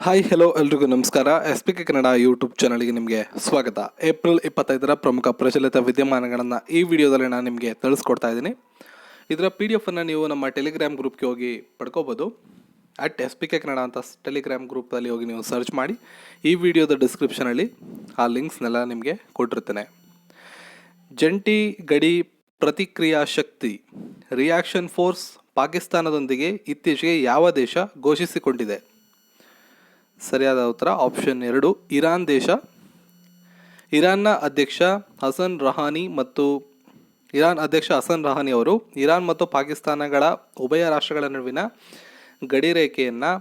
Hi hello ಎಲ್ರಿಗೂ ನಮಸ್ಕಾರ. S P K Kannada YouTube ಚಾನಲ್ಗೆ ನಿಮಗೆ ಸ್ವಾಗತ. ಏಪ್ರಿಲ್ 25ರ ಪ್ರಮುಖ ಪ್ರಚಲಿತ ವಿದ್ಯಮಾನಗಳನ್ನು ಈ ವಿಡಿಯೋದಲ್ಲಿ ನಾನು ನಿಮಗೆ ತಿಳಿಸ್ಕೊಡ್ತಾ ಇದ್ದೀನಿ. ಇದರ PDF ಅನ್ನು ನೀವು ನಮ್ಮ ಟೆಲಿಗ್ರಾಮ್ ಗ್ರೂಪ್ಗೆ ಹೋಗಿ ಪಡ್ಕೋಬೋದು. ಎಸ್ ಪಿ ಕೆ ಕನ್ನಡ ಅಂತ ಟೆಲಿಗ್ರಾಮ್ ಗ್ರೂಪಲ್ಲಿ ಹೋಗಿ ನೀವು ಸರ್ಚ್ ಮಾಡಿ. ಈ ವಿಡಿಯೋದ ಡಿಸ್ಕ್ರಿಪ್ಷನಲ್ಲಿ ಆ ಲಿಂಕ್ಸ್ನೆಲ್ಲ ನಿಮಗೆ ಕೊಟ್ಟಿರ್ತೇನೆ. ಜಂಟಿ ಗಡಿ ಪ್ರತಿಕ್ರಿಯಾ ಶಕ್ತಿ ರಿಯಾಕ್ಷನ್ ಫೋರ್ಸ್ ಪಾಕಿಸ್ತಾನದೊಂದಿಗೆ ಇತ್ತೀಚೆಗೆ ಯಾವ ದೇಶ ಘೋಷಿಸಿಕೊಂಡಿದೆ? ಸರಿಯಾದ ಉತ್ತರ ಆಪ್ಷನ್ 2 ಇರಾನ್ ದೇಶ. ಇರಾನ್ ಅಧ್ಯಕ್ಷ ಹಸನ್ ರಹಾನಿ ಅವರು ಇರಾನ್ ಮತ್ತು ಪಾಕಿಸ್ತಾನಗಳ ಉಭಯ ರಾಷ್ಟ್ರಗಳ ನಡುವಿನ ಗಡಿ ರೇಖೆಯನ್ನು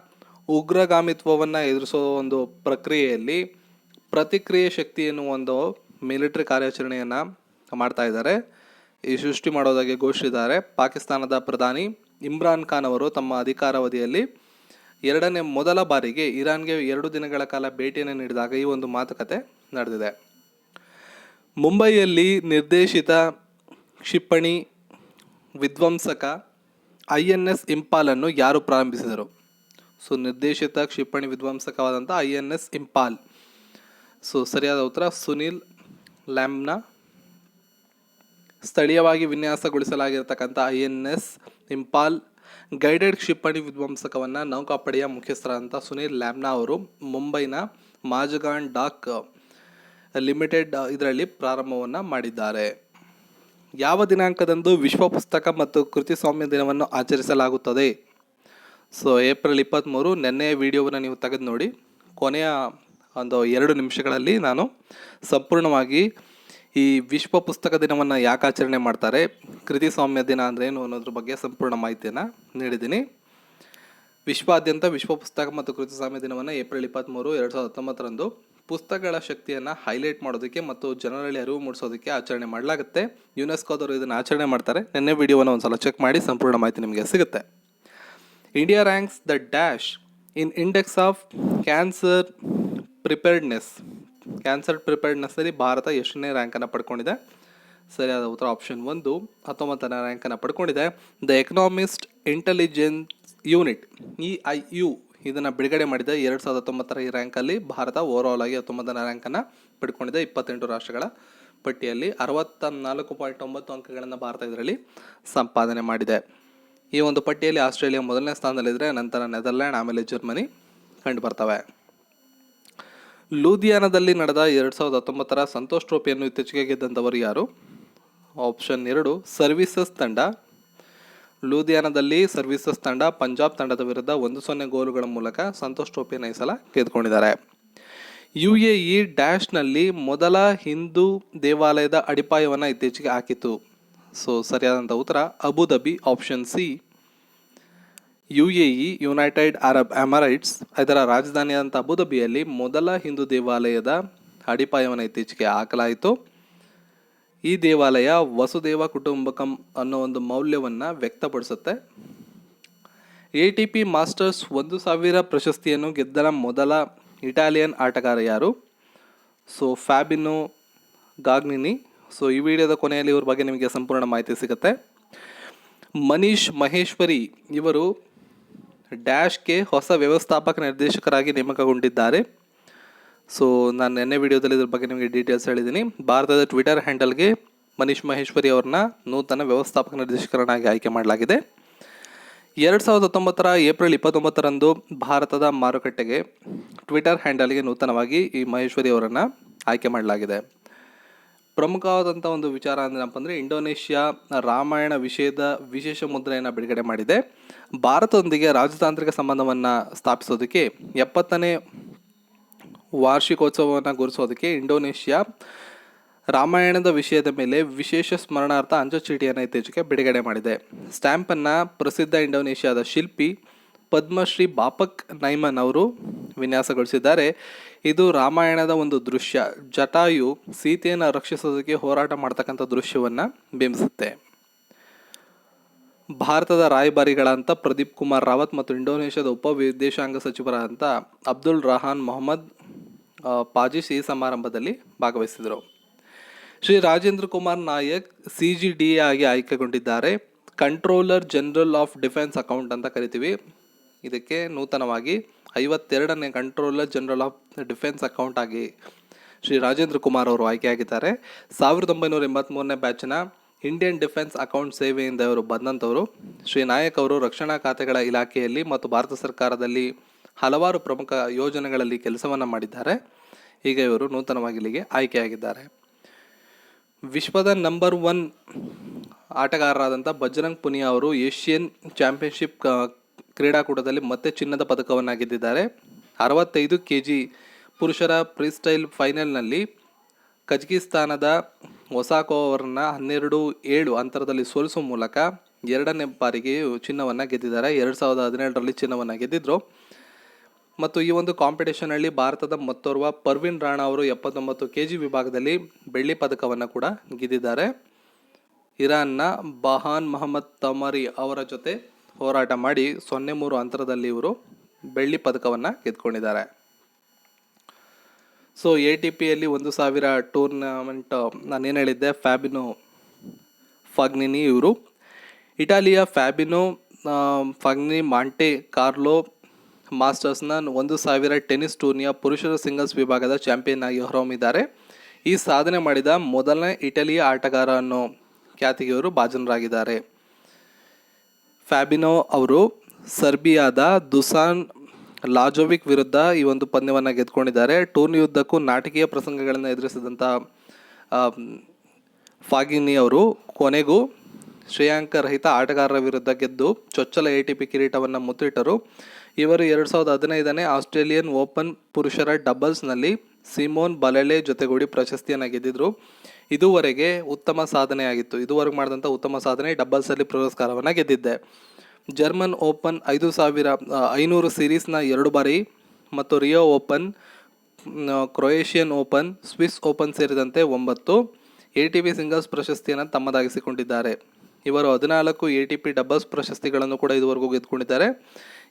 ಉಗ್ರಗಾಮಿತ್ವವನ್ನು ಎದುರಿಸೋ ಒಂದು ಪ್ರಕ್ರಿಯೆಯಲ್ಲಿ ಪ್ರತಿಕ್ರಿಯೆ ಶಕ್ತಿ ಎನ್ನುವ ಒಂದು ಮಿಲಿಟರಿ ಕಾರ್ಯಾಚರಣೆಯನ್ನು ಮಾಡ್ತಾ ಇದ್ದಾರೆ. ಈ ಸೃಷ್ಟಿ ಮಾಡೋದಾಗಿ ಘೋಷಿಸಿದ್ದಾರೆ. ಪಾಕಿಸ್ತಾನದ ಪ್ರಧಾನಿ ಇಮ್ರಾನ್ ಖಾನ್ ಅವರು ತಮ್ಮ ಅಧಿಕಾರಾವಧಿಯಲ್ಲಿ ಮೊದಲ ಬಾರಿಗೆ ಇರಾನ್ಗೆ 2 ದಿನಗಳ ಕಾಲ ಭೇಟಿಯನ್ನು ನೀಡಿದಾಗ ಈ ಒಂದು ಮಾತುಕತೆ ನಡೆದಿದೆ. ಮುಂಬೈಯಲ್ಲಿ ನಿರ್ದೇಶಿತ ಕ್ಷಿಪಣಿ ವಿಧ್ವಂಸಕ INS ಇಂಪಾಲ್ ಅನ್ನು ಯಾರು ಪ್ರಾರಂಭಿಸಿದರು? ನಿರ್ದೇಶಿತ ಕ್ಷಿಪಣಿ ವಿಧ್ವಂಸಕವಾದಂಥ INS ಇಂಪಾಲ್. ಸರಿಯಾದ ಉತ್ತರ ಸುನಿಲ್ ಲ್ಯಾಂಬ್ನಾ. ಸ್ಥಳೀಯವಾಗಿ ವಿನ್ಯಾಸಗೊಳಿಸಲಾಗಿರತಕ್ಕಂಥ INS ಇಂಪಾಲ್ ಗೈಡೆಡ್ ಕ್ಷಿಪಣಿ ವಿಧ್ವಂಸಕವನ್ನು ನೌಕಾಪಡೆಯ ಮುಖ್ಯಸ್ಥರಾದಂಥ ಸುನಿಲ್ ಲ್ಯಾಂಬ್ನಾ ಅವರು ಮುಂಬೈನ ಮಾಜಗಾನ್ ಡಾಕ್ ಲಿಮಿಟೆಡ್ ಇದರಲ್ಲಿ ಪ್ರಾರಂಭವನ್ನು ಮಾಡಿದ್ದಾರೆ. ಯಾವ ದಿನಾಂಕದಂದು ವಿಶ್ವ ಪುಸ್ತಕ ಮತ್ತು ಕೃತಿಸ್ವಾಮ್ಯ ದಿನವನ್ನು ಆಚರಿಸಲಾಗುತ್ತದೆ? ಏಪ್ರಿಲ್ 23. ನೆನ್ನೆಯ ವಿಡಿಯೋವನ್ನು ನೀವು ತೆಗೆದು ನೋಡಿ. ಕೊನೆಯ ಒಂದು 2 ನಿಮಿಷಗಳಲ್ಲಿ ನಾನು ಸಂಪೂರ್ಣವಾಗಿ ಈ ವಿಶ್ವ ಪುಸ್ತಕ ದಿನವನ್ನು ಯಾಕೆ ಆಚರಣೆ ಮಾಡ್ತಾರೆ, ಕೃತಿಸ್ವಾಮ್ಯ ದಿನ ಅಂದ್ರೇನು ಅನ್ನೋದ್ರ ಬಗ್ಗೆ ಸಂಪೂರ್ಣ ಮಾಹಿತಿಯನ್ನು ನೀಡಿದ್ದೀನಿ. ವಿಶ್ವಾದ್ಯಂತ ವಿಶ್ವ ಪುಸ್ತಕ ಮತ್ತು ಕೃತಿಸ್ವಾಮ್ಯ ದಿನವನ್ನು ಏಪ್ರಿಲ್ 23, 2019ರಂದು ಪುಸ್ತಕಗಳ ಶಕ್ತಿಯನ್ನು ಹೈಲೈಟ್ ಮಾಡೋದಕ್ಕೆ ಮತ್ತು ಜನರಲ್ಲಿ ಅರಿವು ಮೂಡಿಸೋದಕ್ಕೆ ಆಚರಣೆ ಮಾಡಲಾಗುತ್ತೆ. ಯುನೆಸ್ಕೋದವರು ಇದನ್ನು ಆಚರಣೆ ಮಾಡ್ತಾರೆ. ನೆನ್ನೆ ವಿಡಿಯೋವನ್ನು ಒಂದ್ಸಲ ಚೆಕ್ ಮಾಡಿ, ಸಂಪೂರ್ಣ ಮಾಹಿತಿ ನಿಮಗೆ ಸಿಗುತ್ತೆ. India ranks the dash in index of cancer ಪ್ರಿಪೇರ್ಡ್ನೆಸ್ನಲ್ಲಿ ಭಾರತ ಎಷ್ಟನೇ ರ್ಯಾಂಕನ್ನು ಪಡ್ಕೊಂಡಿದೆ? ಸರಿಯಾದ ಉತ್ತರ ಆಪ್ಷನ್ 1 19ನೇ ರ್ಯಾಂಕನ್ನು ಪಡ್ಕೊಂಡಿದೆ. The Economist Intelligence Unit EIU ಇದನ್ನು ಬಿಡುಗಡೆ ಮಾಡಿದೆ 2019ರ ಈ ರ್ಯಾಂಕಲ್ಲಿ ಭಾರತ ಓವರಾಲ್ ಆಗಿ 19ನೇ ರ್ಯಾಂಕನ್ನು ಪಡ್ಕೊಂಡಿದೆ. 28 ರಾಷ್ಟ್ರಗಳ ಪಟ್ಟಿಯಲ್ಲಿ 64.9 ಅಂಕಗಳನ್ನು ಭಾರತ ಇದರಲ್ಲಿ ಸಂಪಾದನೆ ಮಾಡಿದೆ. ಈ ಒಂದು ಪಟ್ಟಿಯಲ್ಲಿ ಆಸ್ಟ್ರೇಲಿಯಾ ಮೊದಲನೇ ಸ್ಥಾನದಲ್ಲಿದ್ದರೆ, ನಂತರ ನೆದರ್ಲ್ಯಾಂಡ್, ಆಮೇಲೆ ಜರ್ಮನಿ ಕಂಡು ಬರ್ತವೆ. ಲೂಧಿಯಾನದಲ್ಲಿ ನಡೆದ 2019ರ ಸಂತೋಷ್ ಟ್ರೋಫಿಯನ್ನು ಇತ್ತೀಚೆಗೆ ಗೆದ್ದಂಥವರು ಯಾರು? ಆಪ್ಷನ್ 2 ಸರ್ವೀಸಸ್ ತಂಡ. ಲೂಧಿಯಾನದಲ್ಲಿ ಸರ್ವೀಸಸ್ ತಂಡ ಪಂಜಾಬ್ ತಂಡದ ವಿರುದ್ಧ 1-0 ಗೋಲುಗಳ ಮೂಲಕ ಸಂತೋಷ್ ಟ್ರೋಫಿಯನ್ನು ಈ ಸಲ ಗೆದ್ದುಕೊಂಡಿದ್ದಾರೆ. UAE ಡ್ಯಾಶ್ನಲ್ಲಿ ಮೊದಲ ಹಿಂದೂ ದೇವಾಲಯದ ಅಡಿಪಾಯವನ್ನು ಇತ್ತೀಚೆಗೆ ಹಾಕಿತು. ಸರಿಯಾದಂಥ ಉತ್ತರ Abu Dhabi option C. UAE United Arab Emirates ಇದರ ರಾಜಧಾನಿಯಾದಂಥ ಅಬುಧಾಬಿಯಲ್ಲಿ ಮೊದಲ ಹಿಂದೂ ದೇವಾಲಯದ ಅಡಿಪಾಯವನ್ನು ಇತ್ತೀಚೆಗೆ ಹಾಕಲಾಯಿತು. ಈ ದೇವಾಲಯ ವಸುದೇವ ಕುಟುಂಬಕಂ ಅನ್ನೋ ಒಂದು ಮೌಲ್ಯವನ್ನು ವ್ಯಕ್ತಪಡಿಸುತ್ತೆ. ATP ಮಾಸ್ಟರ್ಸ್ 1000 ಪ್ರಶಸ್ತಿಯನ್ನು ಗೆದ್ದ ಮೊದಲ ಇಟಾಲಿಯನ್ ಆಟಗಾರ ಯಾರು? ಫ್ಯಾಬಿನೋ ಗಾಗ್ನಿನಿ. ಈ ವಿಡಿಯೋದ ಕೊನೆಯಲ್ಲಿ ಇವ್ರ ಬಗ್ಗೆ ನಿಮಗೆ ಸಂಪೂರ್ಣ ಮಾಹಿತಿ ಸಿಗುತ್ತೆ. ಮನೀಶ್ ಮಹೇಶ್ವರಿ ಇವರು ಡ್ಯಾಶ್ಗೆ ಹೊಸ ವ್ಯವಸ್ಥಾಪಕ ನಿರ್ದೇಶಕರಾಗಿ ನೇಮಕಗೊಂಡಿದ್ದಾರೆ. ನಾನು ನೆನ್ನೆ ವಿಡಿಯೋದಲ್ಲಿ ಇದ್ರ ಬಗ್ಗೆ ನಿಮಗೆ ಡೀಟೇಲ್ಸ್ ಹೇಳಿದ್ದೀನಿ. ಭಾರತದ ಟ್ವಿಟರ್ ಹ್ಯಾಂಡಲ್ಗೆ ಮನೀಶ್ ಮಹೇಶ್ವರಿ ಅವ್ರನ್ನ ನೂತನ ವ್ಯವಸ್ಥಾಪಕ ನಿರ್ದೇಶಕರನ್ನಾಗಿ ಆಯ್ಕೆ ಮಾಡಲಾಗಿದೆ. 2019ರ ಏಪ್ರಿಲ್ 29ರಂದು ಭಾರತದ ಮಾರುಕಟ್ಟೆಗೆ ಟ್ವಿಟರ್ ಹ್ಯಾಂಡಲ್ಗೆ ನೂತನವಾಗಿ ಈ ಮಹೇಶ್ವರಿ ಅವರನ್ನು ಆಯ್ಕೆ ಮಾಡಲಾಗಿದೆ. ಪ್ರಮುಖವಾದಂಥ ಒಂದು ವಿಚಾರ ಏನಪ್ಪ ಅಂದರೆ, ಇಂಡೋನೇಷ್ಯಾ ರಾಮಾಯಣ ವಿಷಯದ ವಿಶೇಷ ಮುದ್ರೆಯನ್ನು ಬಿಡುಗಡೆ ಮಾಡಿದೆ. ಭಾರತದೊಂದಿಗೆ ರಾಜತಾಂತ್ರಿಕ ಸಂಬಂಧವನ್ನು ಸ್ಥಾಪಿಸೋದಕ್ಕೆ 70ನೇ ವಾರ್ಷಿಕೋತ್ಸವವನ್ನು ಗುರುತಿಸೋದಕ್ಕೆ ಇಂಡೋನೇಷ್ಯಾ ರಾಮಾಯಣದ ವಿಷಯದ ಮೇಲೆ ವಿಶೇಷ ಸ್ಮರಣಾರ್ಥ ಅಂಚೆಚೀಟಿಯನ್ನು ಇತ್ತೀಚೆಗೆ ಬಿಡುಗಡೆ ಮಾಡಿದೆ. ಸ್ಟ್ಯಾಂಪನ್ನು ಪ್ರಸಿದ್ಧ ಇಂಡೋನೇಷ್ಯಾದ ಶಿಲ್ಪಿ ಪದ್ಮಶ್ರೀ ಬಾಪಕ್ ನೈಮನ್ ಅವರು ವಿನ್ಯಾಸಗೊಳಿಸಿದ್ದಾರೆ. ಇದು ರಾಮಾಯಣದ ಒಂದು ದೃಶ್ಯ, ಜಟಾಯು ಸೀತೆಯನ್ನು ರಕ್ಷಿಸೋದಕ್ಕೆ ಹೋರಾಟ ಮಾಡ್ತಕ್ಕಂಥ ದೃಶ್ಯವನ್ನು ಬಿಂಬಿಸುತ್ತೆ. ಭಾರತದ ರಾಯಭಾರಿಗಳಂತ ಪ್ರದೀಪ್ ಕುಮಾರ್ ರಾವತ್ ಮತ್ತು ಇಂಡೋನೇಷ್ಯಾದ ಉಪ ವಿದೇಶಾಂಗ ಸಚಿವರಾದಂಥ ಅಬ್ದುಲ್ ರಹಾನ್ ಮೊಹಮ್ಮದ್ ಪಾಜಿಶ್ ಈ ಸಮಾರಂಭದಲ್ಲಿ ಭಾಗವಹಿಸಿದರು. ಶ್ರೀ ರಾಜೇಂದ್ರ ಕುಮಾರ್ ನಾಯಕ್ CGDA ಆಗಿ ಆಯ್ಕೆಗೊಂಡಿದ್ದಾರೆ. Controller general of defence account ಅಂತ ಕರಿತೀವಿ. ಇದಕ್ಕೆ ನೂತನವಾಗಿ 52ನೇ controller general of defence account ಆಗಿ ಶ್ರೀ ರಾಜೇಂದ್ರ ಕುಮಾರ್ ಅವರು ಆಯ್ಕೆಯಾಗಿದ್ದಾರೆ. 1983ನೇ ಬ್ಯಾಚ್ನ ಇಂಡಿಯನ್ ಡಿಫೆನ್ಸ್ ಅಕೌಂಟ್ ಸೇವೆಯಿಂದ ಇವರು ಬಂದಂಥವರು. ಶ್ರೀ ನಾಯಕ್ ಅವರು ರಕ್ಷಣಾ ಖಾತೆಗಳ ಇಲಾಖೆಯಲ್ಲಿ ಮತ್ತು ಭಾರತ ಸರ್ಕಾರದಲ್ಲಿ ಹಲವಾರು ಪ್ರಮುಖ ಯೋಜನೆಗಳಲ್ಲಿ ಕೆಲಸವನ್ನು ಮಾಡಿದ್ದಾರೆ. ಈಗ ಇವರು ನೂತನವಾಗಿ ಇಲ್ಲಿಗೆ ಆಯ್ಕೆಯಾಗಿದ್ದಾರೆ. ವಿಶ್ವದ ನಂಬರ್ 1 ಆಟಗಾರರಾದಂಥ ಬಜರಂಗ್ ಪುನಿಯಾ ಅವರು ಏಷ್ಯನ್ ಚಾಂಪಿಯನ್ಶಿಪ್ ಕ್ರೀಡಾಕೂಟದಲ್ಲಿ ಮತ್ತೆ ಚಿನ್ನದ ಪದಕವನ್ನು ಗೆದ್ದಿದ್ದಾರೆ. 65 kg ಪುರುಷರ ಫ್ರೀಸ್ಟೈಲ್ ಫೈನಲ್ನಲ್ಲಿ ಕಜಕಿಸ್ತಾನದ ಒಸಾಕೋ ಅವರನ್ನು 12-7 ಅಂತರದಲ್ಲಿ ಸೋಲಿಸುವ ಮೂಲಕ 2ನೇ ಬಾರಿಗೆ ಚಿನ್ನವನ್ನು ಗೆದ್ದಿದ್ದಾರೆ. 2017ರಲ್ಲಿ ಚಿನ್ನವನ್ನು ಗೆದ್ದಿದ್ರು. ಮತ್ತು ಈ ಒಂದು ಕಾಂಪಿಟೇಷನಲ್ಲಿ ಭಾರತದ ಮತ್ತೋರ್ವ ಪರ್ವಿನ್ ರಾಣಾ ಅವರು 79 kg ವಿಭಾಗದಲ್ಲಿ ಬೆಳ್ಳಿ ಪದಕವನ್ನು ಕೂಡ ಗೆದ್ದಿದ್ದಾರೆ. ಇರಾನ್ನ ಬಹಾನ್ ಮೊಹಮ್ಮದ್ ತಮರಿ ಅವರ ಜೊತೆ ಹೋರಾಟ ಮಾಡಿ 0-3 ಅಂತರದಲ್ಲಿ ಇವರು ಬೆಳ್ಳಿ ಪದಕವನ್ನು ಗೆದ್ದುಕೊಂಡಿದ್ದಾರೆ. ಸೊ ATPಯಲ್ಲಿ 1000 ಟೂರ್ನಮೆಂಟ್ ನಾನೇನು ಹೇಳಿದ್ದೆ, ಫ್ಯಾಬಿನೋ ಫಾಗ್ನಿನಿ ಇವರು ಇಟಾಲಿಯ ಫ್ಯಾಬಿನೋ ಫಾಗ್ನಿನಿ ಮಾಂಟೆ ಕಾರ್ಲೋ ಮಾಸ್ಟರ್ಸ್ನ 1000 ಟೆನ್ನಿಸ್ ಟೂರ್ನಿಯ ಪುರುಷರ ಸಿಂಗಲ್ಸ್ ವಿಭಾಗದ ಚಾಂಪಿಯನ್ ಆಗಿ ಹೊರಹೊಮ್ಮಿದ್ದಾರೆ. ಈ ಸಾಧನೆ ಮಾಡಿದ ಮೊದಲನೇ ಇಟಲಿಯ ಆಟಗಾರ ಅನ್ನೋ ಖ್ಯಾತಿಗೆ ಇವರು ಭಾಜನರಾಗಿದ್ದಾರೆ. ಫ್ಯಾಬಿನೋ ಅವರು ಸರ್ಬಿಯಾದ ದುಸಾನ್ ಲಾಜೋವಿಕ್ ವಿರುದ್ಧ ಈ ಒಂದು ಪಂದ್ಯವನ್ನು ಗೆದ್ದುಕೊಂಡಿದ್ದಾರೆ. ಟೂರ್ನಿಯುದ್ದಕ್ಕೂ ನಾಟಕೀಯ ಪ್ರಸಂಗಗಳನ್ನು ಎದುರಿಸಿದಂಥ ಫಾಗಿನಿ ಅವರು ಕೊನೆಗೂ ಶ್ರೇಯಾಂಕ ರಹಿತ ಆಟಗಾರರ ವಿರುದ್ಧ ಗೆದ್ದು ಚೊಚ್ಚಲ ATP ಕಿರೀಟವನ್ನು ಮುತ್ತಿಟ್ಟರು. ಇವರು 2015ನೇ ಆಸ್ಟ್ರೇಲಿಯನ್ ಓಪನ್ ಪುರುಷರ ಡಬಲ್ಸ್ನಲ್ಲಿ ಸಿಮೋನ್ ಬಲೆಲೆ ಜೊತೆಗೂಡಿ ಪ್ರಶಸ್ತಿಯನ್ನು ಗೆದ್ದಿದ್ರು. ಇದುವರೆಗೆ ಉತ್ತಮ ಸಾಧನೆಯಾಗಿತ್ತು. ಇದುವರೆಗೆ ಮಾಡಿದಂಥ ಉತ್ತಮ ಸಾಧನೆ ಡಬಲ್ಸಲ್ಲಿ ಪುರಸ್ಕಾರವನ್ನು ಗೆದ್ದಿದ್ದೆ. ಜರ್ಮನ್ ಓಪನ್ 500 ಸೀರೀಸ್ನ 2 ಬಾರಿ ಮತ್ತು ರಿಯೋ ಓಪನ್, ಕ್ರೊಯೇಷಿಯನ್ ಓಪನ್, ಸ್ವಿಸ್ ಓಪನ್ ಸೇರಿದಂತೆ 9 ATP ಸಿಂಗಲ್ಸ್ ಪ್ರಶಸ್ತಿಯನ್ನು ತಮ್ಮದಾಗಿಸಿಕೊಂಡಿದ್ದಾರೆ. ಇವರು 14 ATP ಡಬಲ್ಸ್ ಪ್ರಶಸ್ತಿಗಳನ್ನು ಕೂಡ ಇದುವರೆಗೂ ಗೆದ್ದುಕೊಂಡಿದ್ದಾರೆ.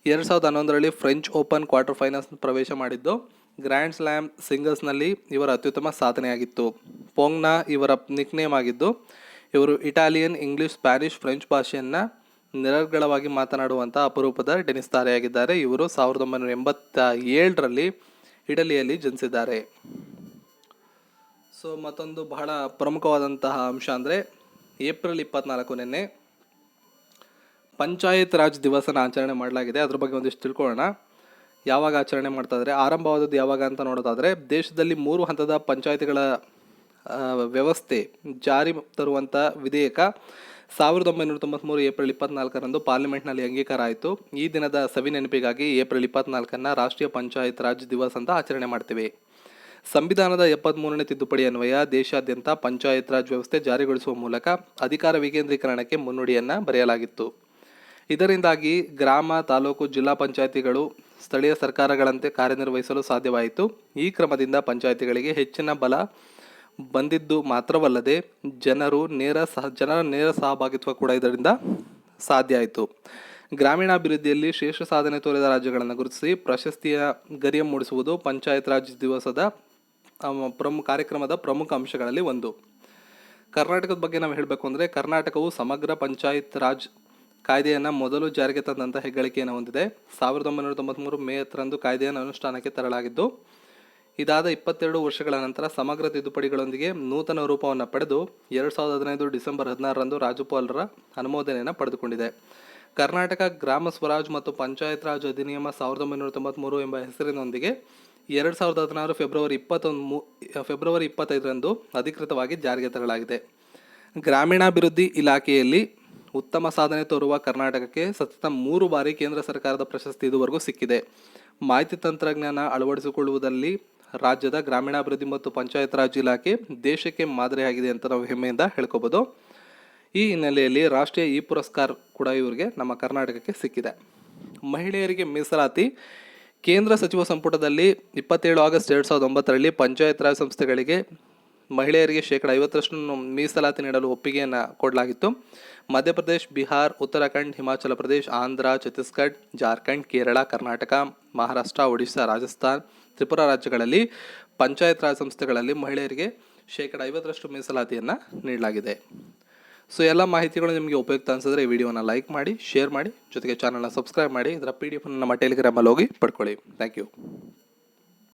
2011ರಲ್ಲಿ ಫ್ರೆಂಚ್ ಓಪನ್ ಕ್ವಾರ್ಟರ್ ಫೈನಲ್ಸ್ ಪ್ರವೇಶ ಮಾಡಿದ್ದು. ಗ್ರ್ಯಾಂಡ್ ಸ್ಲ್ಯಾಮ್ ಸಿಂಗಲ್ಸ್ನಲ್ಲಿ ಇವರ ಅತ್ಯುತ್ತಮ ಸಾಧನೆಯಾಗಿತ್ತು. ಪೋಂಗ್ನಾ ಇವರ ನಿಕ್ನೇಮ್ ಆಗಿದ್ದು. ಇವರು ಇಟಾಲಿಯನ್, ಇಂಗ್ಲಿಷ್, ಸ್ಪ್ಯಾನಿಷ್, ಫ್ರೆಂಚ್ ಭಾಷೆಯನ್ನು ನಿರರ್ಗಳವಾಗಿ ಮಾತನಾಡುವಂಥ ಅಪರೂಪದ ಟೆನ್ನಿಸ್ ತಾರೆಯಾಗಿದ್ದಾರೆ. ಇವರು 1987ರಲ್ಲಿ ಇಟಲಿಯಲ್ಲಿ ಜನಿಸಿದ್ದಾರೆ. ಸೊ ಮತ್ತೊಂದು ಬಹಳ ಪ್ರಮುಖವಾದಂತಹ ಅಂಶ ಅಂದರೆ ಏಪ್ರಿಲ್ 24 ನಿನ್ನೆ ಪಂಚಾಯತ್ ರಾಜ್ ದಿವಸನ ಆಚರಣೆ ಮಾಡಲಾಗಿದೆ. ಅದ್ರ ಬಗ್ಗೆ ಒಂದಿಷ್ಟು ತಿಳ್ಕೊಳ್ಳೋಣ. ಯಾವಾಗ ಆಚರಣೆ ಮಾಡ್ತಾ ಇದ್ದಾರೆ, ಆರಂಭವಾದದ್ದು ಯಾವಾಗ ಅಂತ ನೋಡೋದಾದರೆ, ದೇಶದಲ್ಲಿ 3 ಹಂತದ ಪಂಚಾಯತಿಗಳ ವ್ಯವಸ್ಥೆ ಜಾರಿ ತರುವಂಥ ವಿಧೇಯಕ 1993 ಏಪ್ರಿಲ್ 24ರಂದು ಪಾರ್ಲಿಮೆಂಟ್ನಲ್ಲಿ ಅಂಗೀಕಾರ ಆಯಿತು. ಈ ದಿನದ ಸವಿನೆನಪಿಗಾಗಿ ಏಪ್ರಿಲ್ 24ನ್ನು ರಾಷ್ಟ್ರೀಯ ಪಂಚಾಯತ್ ರಾಜ್ ದಿವಸ್ ಅಂತ ಆಚರಣೆ ಮಾಡ್ತೀವಿ. ಸಂವಿಧಾನದ 73ನೇ ತಿದ್ದುಪಡಿ ಅನ್ವಯ ದೇಶಾದ್ಯಂತ ಪಂಚಾಯತ್ ರಾಜ್ ವ್ಯವಸ್ಥೆ ಜಾರಿಗೊಳಿಸುವ ಮೂಲಕ ಅಧಿಕಾರ ವಿಕೇಂದ್ರೀಕರಣಕ್ಕೆ ಮುನ್ನುಡಿಯನ್ನು ಬರೆಯಲಾಗಿತ್ತು. ಇದರಿಂದಾಗಿ ಗ್ರಾಮ, ತಾಲೂಕು, ಜಿಲ್ಲಾ ಪಂಚಾಯತಿಗಳು ಸ್ಥಳೀಯ ಸರ್ಕಾರಗಳಂತೆ ಕಾರ್ಯನಿರ್ವಹಿಸಲು ಸಾಧ್ಯವಾಯಿತು. ಈ ಕ್ರಮದಿಂದ ಪಂಚಾಯತಿಗಳಿಗೆ ಹೆಚ್ಚಿನ ಬಲ ಬಂದಿದ್ದು ಮಾತ್ರವಲ್ಲದೆ ಜನರ ನೇರ ಸಹಭಾಗಿತ್ವ ಕೂಡ ಇದರಿಂದ ಸಾಧ್ಯ ಆಯಿತು. ಗ್ರಾಮೀಣಾಭಿವೃದ್ಧಿಯಲ್ಲಿ ಶ್ರೇಷ್ಠ ಸಾಧನೆ ತೋರಿದ ರಾಜ್ಯಗಳನ್ನು ಗುರುತಿಸಿ ಪ್ರಶಸ್ತಿಯ ಗರಿಯ ಮೂಡಿಸುವುದು ಪಂಚಾಯತ್ ರಾಜ್ ದಿವಸದ ಕಾರ್ಯಕ್ರಮದ ಪ್ರಮುಖ ಅಂಶಗಳಲ್ಲಿ ಒಂದು. ಕರ್ನಾಟಕದ ಬಗ್ಗೆ ನಾವು ಹೇಳಬೇಕು ಅಂದರೆ, ಕರ್ನಾಟಕವು ಸಮಗ್ರ ಪಂಚಾಯತ್ ರಾಜ್ ಕಾಯ್ದೆಯನ್ನು ಮೊದಲು ಜಾರಿಗೆ ತಂದಂಥ ಹೆಗ್ಗಳಿಕೆಯನ್ನು ಹೊಂದಿದೆ. 1993 ಮೇ 10ರಂದು ಕಾಯ್ದೆಯನ್ನು ಅನುಷ್ಠಾನಕ್ಕೆ ತರಲಾಗಿದ್ದು, ಇದಾದ 22 ವರ್ಷಗಳ ನಂತರ ಸಮಗ್ರ ತಿದ್ದುಪಡಿಗಳೊಂದಿಗೆ ನೂತನ ರೂಪವನ್ನು ಪಡೆದು 2015 ಡಿಸೆಂಬರ್ 16ರಂದು ರಾಜ್ಯಪಾಲರ ಅನುಮೋದನೆಯನ್ನು ಪಡೆದುಕೊಂಡಿದೆ. ಕರ್ನಾಟಕ ಗ್ರಾಮ ಸ್ವರಾಜ್ ಮತ್ತು ಪಂಚಾಯತ್ ರಾಜ್ ಅಧಿನಿಯಮ 1993 ಎಂಬ ಹೆಸರಿನೊಂದಿಗೆ 2016 ಫೆಬ್ರವರಿ 25ರಂದು ಅಧಿಕೃತವಾಗಿ ಜಾರಿಗೆ ತರಲಾಗಿದೆ. ಗ್ರಾಮೀಣಾಭಿವೃದ್ಧಿ ಇಲಾಖೆಯಲ್ಲಿ ಉತ್ತಮ ಸಾಧನೆ ತೋರುವ ಕರ್ನಾಟಕಕ್ಕೆ ಸತತ 3 ಬಾರಿ ಕೇಂದ್ರ ಸರ್ಕಾರದ ಪ್ರಶಸ್ತಿ ಇದುವರೆಗೂ ಸಿಕ್ಕಿದೆ. ಮಾಹಿತಿ ತಂತ್ರಜ್ಞಾನ ಅಳವಡಿಸಿಕೊಳ್ಳುವುದರಲ್ಲಿ ರಾಜ್ಯದ ಗ್ರಾಮೀಣಾಭಿವೃದ್ಧಿ ಮತ್ತು ಪಂಚಾಯತ್ ರಾಜ್ ಇಲಾಖೆ ದೇಶಕ್ಕೆ ಮಾದರಿಯಾಗಿದೆ ಅಂತ ನಾವು ಹೆಮ್ಮೆಯಿಂದ ಹೇಳ್ಕೋಬೋದು. ಈ ಹಿನ್ನೆಲೆಯಲ್ಲಿ ರಾಷ್ಟ್ರೀಯ ಈ ಪುರಸ್ಕಾರ ಕೂಡ ಇವರಿಗೆ ನಮ್ಮ ಕರ್ನಾಟಕಕ್ಕೆ ಸಿಕ್ಕಿದೆ. ಮಹಿಳೆಯರಿಗೆ ಮೀಸಲಾತಿ. ಕೇಂದ್ರ ಸಚಿವ ಸಂಪುಟದಲ್ಲಿ 27 ಆಗಸ್ಟ್ 2009ರಲ್ಲಿ ಪಂಚಾಯತ್ ರಾಜ್ ಸಂಸ್ಥೆಗಳಿಗೆ ಮಹಿಳೆಯರಿಗೆ 50% ಮೀಸಲಾತಿ ನೀಡಲು ಒಪ್ಪಿಗೆಯನ್ನು ಕೊಡಲಾಗಿತ್ತು. ಮಧ್ಯಪ್ರದೇಶ್, ಬಿಹಾರ್, ಉತ್ತರಾಖಂಡ್, ಹಿಮಾಚಲ ಪ್ರದೇಶ್, ಆಂಧ್ರ, ಛತ್ತೀಸ್ಗಢ, ಜಾರ್ಖಂಡ್, ಕೇರಳ, ಕರ್ನಾಟಕ, ಮಹಾರಾಷ್ಟ್ರ, ಒಡಿಶಾ, ರಾಜಸ್ಥಾನ್, ತ್ರಿಪುರಾ ರಾಜ್ಯಗಳಲ್ಲಿ ಪಂಚಾಯತ್ ರಾಜ್ ಸಂಸ್ಥೆಗಳಲ್ಲಿ ಮಹಿಳೆಯರಿಗೆ 50% ಮೀಸಲಾತಿಯನ್ನು ನೀಡಲಾಗಿದೆ. ಸೊ ಎಲ್ಲ ಮಾಹಿತಿಗಳು ನಿಮಗೆ ಉಪಯುಕ್ತ ಅನಿಸಿದ್ರೆ ಈ ವಿಡಿಯೋನ ಲೈಕ್ ಮಾಡಿ, ಶೇರ್ ಮಾಡಿ, ಜೊತೆಗೆ ಚಾನಲ್ನ ಸಬ್ಸ್ಕ್ರೈಬ್ ಮಾಡಿ. ಇದರ PDF ನಮ್ಮ ಟೆಲಿಗ್ರಾಮಲ್ಲಿ ಹೋಗಿ ಪಡ್ಕೊಳ್ಳಿ. Thank you.